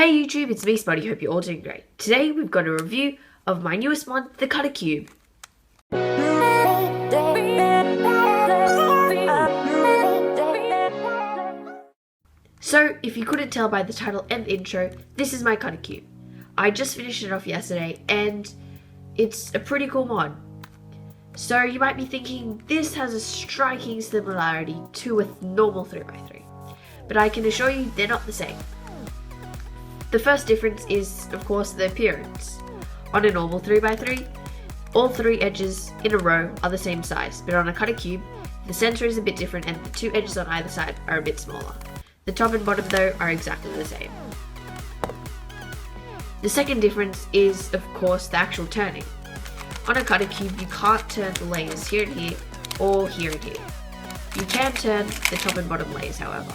Hey YouTube, it's me Spotty, hope you're all doing great. Today we've got a review of my newest mod, the Cutter Cube. So, if you couldn't tell by the title and the intro, this is my Cutter Cube. I just finished it off yesterday and it's a pretty cool mod. So you might be thinking this has a striking similarity to a normal 3x3, but I can assure you they're not the same. The first difference is, of course, the appearance. On a normal 3x3, all three edges in a row are the same size, but on a Cutter Cube, the center is a bit different and the two edges on either side are a bit smaller. The top and bottom, though, are exactly the same. The second difference is, of course, the actual turning. On a Cutter Cube, you can't turn the layers here and here, or here and here. You can turn the top and bottom layers, however.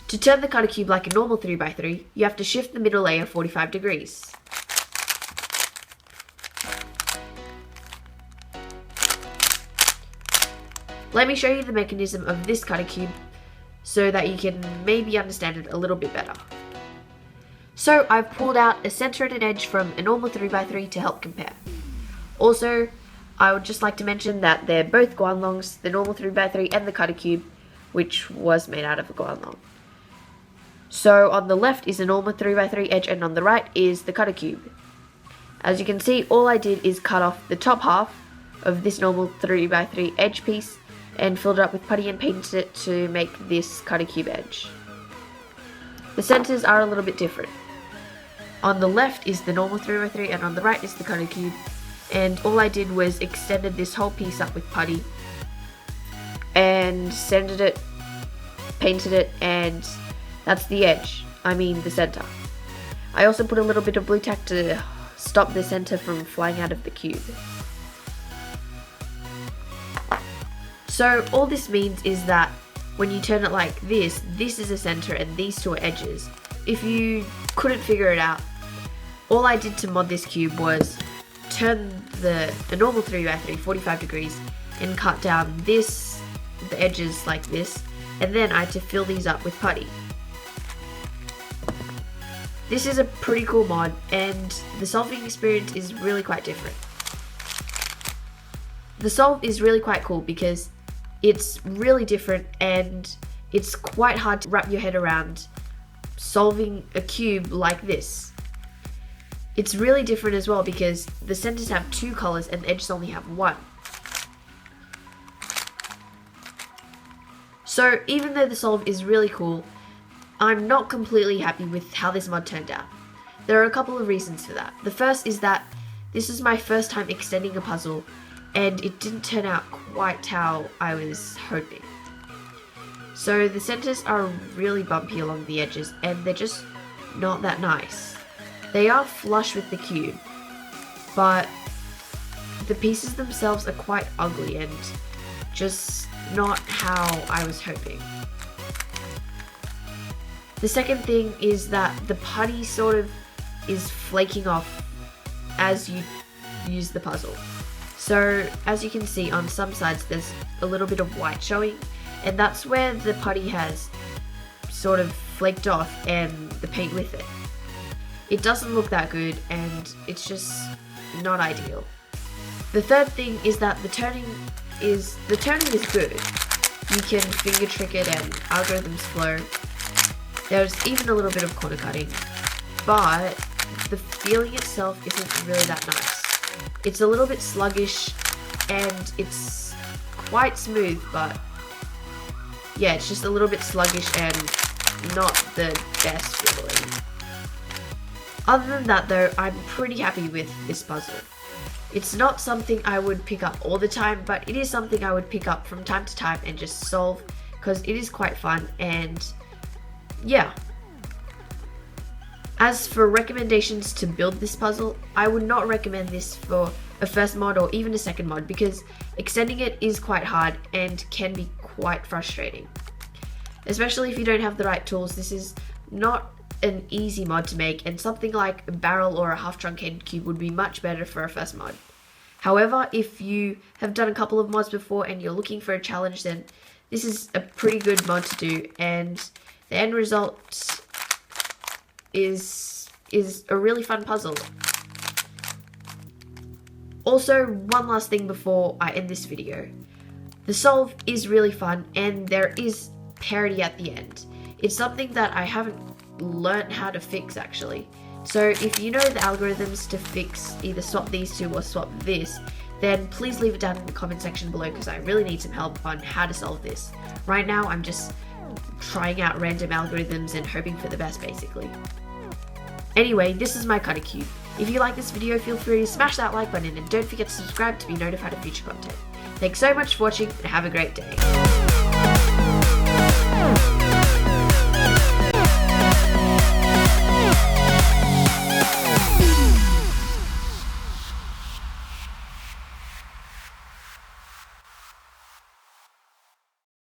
To turn the Cutter Cube like a normal 3x3, you have to shift the middle layer 45 degrees. Let me show you the mechanism of this Cutter Cube so that you can maybe understand it a little bit better. So I've pulled out a center and an edge from a normal 3x3 to help compare. Also, I would just like to mention that they're both Guanlongs, the normal 3x3 and the Cutter Cube, which was made out of a Guanlong. So on the left is a normal 3x3 edge and on the right is the Cutter Cube. As you can see, all I did is cut off the top half of this normal 3x3 edge piece and filled it up with putty and painted it to make this Cutter Cube edge. The centers are a little bit different. On the left is the normal 3x3 and on the right is the Cutter Cube, and all I did was extended this whole piece up with putty and sanded it, painted it, and that's the edge, the center. I also put a little bit of blue tack to stop the center from flying out of the cube. So all this means is that when you turn it like this is a center and these two are edges. If you couldn't figure it out, all I did to mod this cube was turn the normal 3x3 45 degrees and cut down the edges like this, and then I had to fill these up with putty. This is a pretty cool mod and the solving experience is really quite different. The solve is really quite cool because it's really different and it's quite hard to wrap your head around solving a cube like this. It's really different as well because the centers have two colors and the edges only have one. So even though the solve is really cool, I'm not completely happy with how this mod turned out. There are a couple of reasons for that. The first is that this is my first time extending a puzzle and it didn't turn out quite how I was hoping. So the centers are really bumpy along the edges and they're just not that nice. They are flush with the cube, but the pieces themselves are quite ugly and just not how I was hoping. The second thing is that the putty sort of is flaking off as you use the puzzle. So as you can see on some sides there's a little bit of white showing, and that's where the putty has sort of flaked off and the paint with it. It doesn't look that good and it's just not ideal. The third thing is that the turning is good. You can finger trick it and algorithms flow. There's even a little bit of corner cutting, but the feeling itself isn't really that nice. It's a little bit sluggish and it's quite smooth, but yeah, it's just a little bit sluggish and not the best feeling. Other than that though, I'm pretty happy with this puzzle. It's not something I would pick up all the time, but it is something I would pick up from time to time and just solve because it is quite fun and yeah. As for recommendations to build this puzzle, I would not recommend this for a first mod or even a second mod because extending it is quite hard and can be quite frustrating. Especially if you don't have the right tools, this is not an easy mod to make, and something like a barrel or a half truncated cube would be much better for a first mod. However, if you have done a couple of mods before and you're looking for a challenge, then this is a pretty good mod to do, and the end result is a really fun puzzle. Also, one last thing before I end this video. The solve is really fun and there is parity at the end. It's something that I haven't learnt how to fix actually. So if you know the algorithms to fix either swap these two or swap this, then please leave it down in the comment section below because I really need some help on how to solve this. Right now I'm just trying out random algorithms and hoping for the best basically. Anyway, this is my kind of cube. If you like this video, feel free to smash that like button and don't forget to subscribe to be notified of future content. Thanks so much for watching and have a great day.